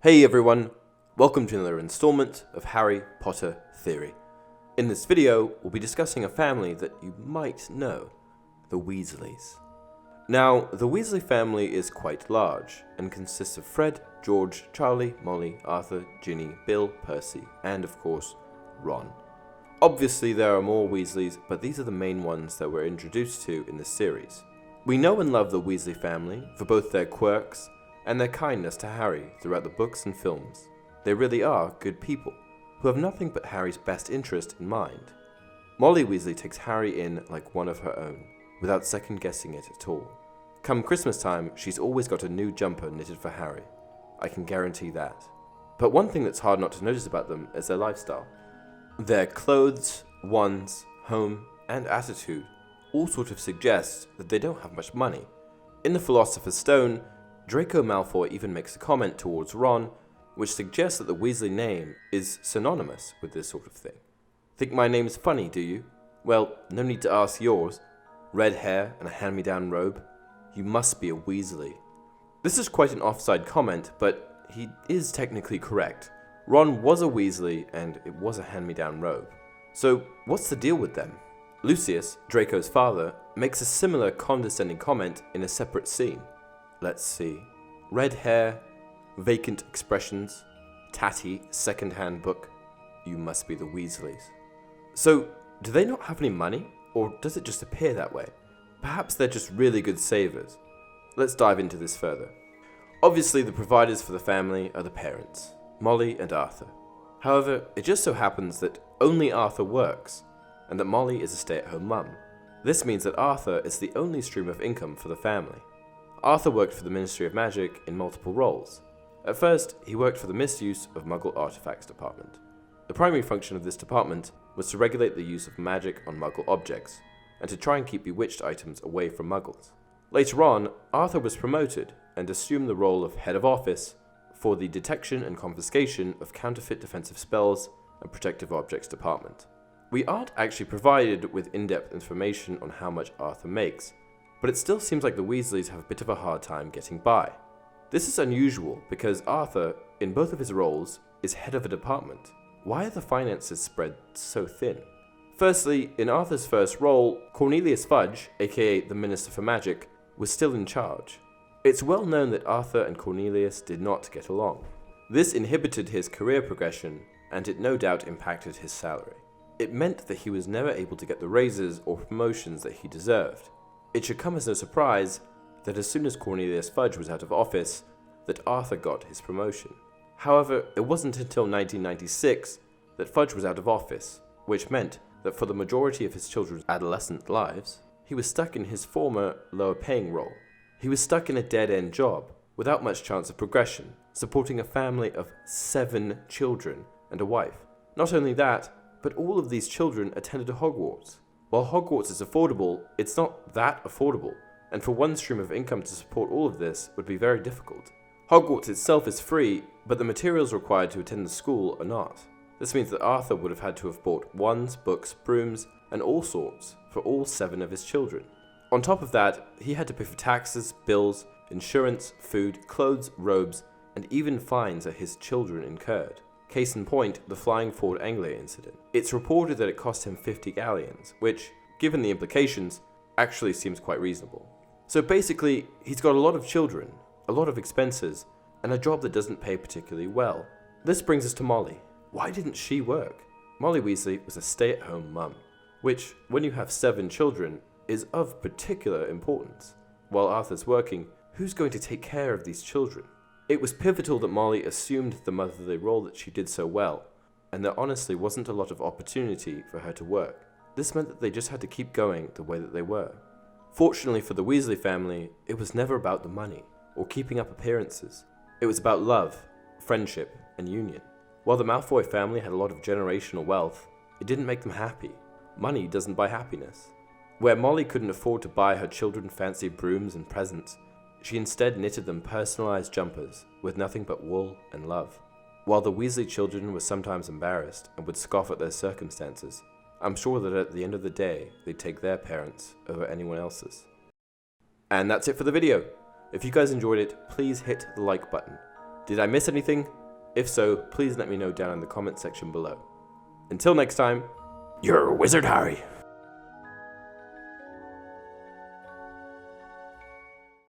Hey everyone, welcome to another installment of Harry Potter Theory. In this video, we'll be discussing a family that you might know, the Weasleys. Now, the Weasley family is quite large and consists of Fred, George, Charlie, Molly, Arthur, Ginny, Bill, Percy, and of course, Ron. Obviously there are more Weasleys, but these are the main ones that we're introduced to in this series. We know and love the Weasley family for both their quirks and their kindness to Harry throughout the books and films. They really are good people, who have nothing but Harry's best interest in mind. Molly Weasley takes Harry in like one of her own, without second guessing it at all. Come Christmas time, she's always got a new jumper knitted for Harry. I can guarantee that. But one thing that's hard not to notice about them is their lifestyle. Their clothes, wands, home, and attitude all sort of suggest that they don't have much money. In the Philosopher's Stone, Draco Malfoy even makes a comment towards Ron, which suggests that the Weasley name is synonymous with this sort of thing. Think my name's funny, do you? Well, no need to ask yours. Red hair and a hand-me-down robe. You must be a Weasley. This is quite an offside comment, but he is technically correct. Ron was a Weasley, and it was a hand-me-down robe. So, what's the deal with them? Lucius, Draco's father, makes a similar condescending comment in a separate scene. Let's see. Red hair, vacant expressions, tatty second-hand book. You must be the Weasleys. So, do they not have any money, or does it just appear that way? Perhaps they're just really good savers. Let's dive into this further. Obviously, the providers for the family are the parents, Molly and Arthur. However, it just so happens that only Arthur works, and that Molly is a stay-at-home mum. This means that Arthur is the only stream of income for the family. Arthur worked for the Ministry of Magic in multiple roles. At first, he worked for the Misuse of Muggle Artifacts Department. The primary function of this department was to regulate the use of magic on Muggle objects, and to try and keep bewitched items away from Muggles. Later on, Arthur was promoted and assumed the role of Head of Office for the Detection and Confiscation of Counterfeit Defensive Spells and Protective Objects Department. We aren't actually provided with in-depth information on how much Arthur makes, but it still seems like the Weasleys have a bit of a hard time getting by. This is unusual because Arthur, in both of his roles, is head of a department. Why are the finances spread so thin? Firstly, in Arthur's first role, Cornelius Fudge, aka the Minister for Magic, was still in charge. It's well known that Arthur and Cornelius did not get along. This inhibited his career progression, and it no doubt impacted his salary. It meant that he was never able to get the raises or promotions that he deserved. It should come as no surprise that as soon as Cornelius Fudge was out of office, that Arthur got his promotion. However, it wasn't until 1996 that Fudge was out of office, which meant that for the majority of his children's adolescent lives, he was stuck in his former, lower-paying role. He was stuck in a dead-end job, without much chance of progression, supporting a family of 7 children and a wife. Not only that, but all of these children attended Hogwarts. While Hogwarts is affordable, it's not that affordable, and for one stream of income to support all of this would be very difficult. Hogwarts itself is free, but the materials required to attend the school are not. This means that Arthur would have had to have bought wands, books, brooms, and all sorts for all 7 of his children. On top of that, he had to pay for taxes, bills, insurance, food, clothes, robes, and even fines that his children incurred. Case in point, the Flying Ford Anglia incident. It's reported that it cost him 50 galleons, which, given the implications, actually seems quite reasonable. So basically, he's got a lot of children, a lot of expenses, and a job that doesn't pay particularly well. This brings us to Molly. Why didn't she work? Molly Weasley was a stay-at-home mum, which, when you have 7 children, is of particular importance. While Arthur's working, who's going to take care of these children? It was pivotal that Molly assumed the motherly role that she did so well, and there honestly wasn't a lot of opportunity for her to work. This meant that they just had to keep going the way that they were. Fortunately for the Weasley family, it was never about the money, or keeping up appearances. It was about love, friendship, and union. While the Malfoy family had a lot of generational wealth, it didn't make them happy. Money doesn't buy happiness. Where Molly couldn't afford to buy her children fancy brooms and presents, she instead knitted them personalized jumpers with nothing but wool and love. While the Weasley children were sometimes embarrassed and would scoff at their circumstances, I'm sure that at the end of the day, they'd take their parents over anyone else's. And that's it for the video. If you guys enjoyed it, please hit the like button. Did I miss anything? If so, please let me know down in the comment section below. Until next time, you're a wizard, Harry.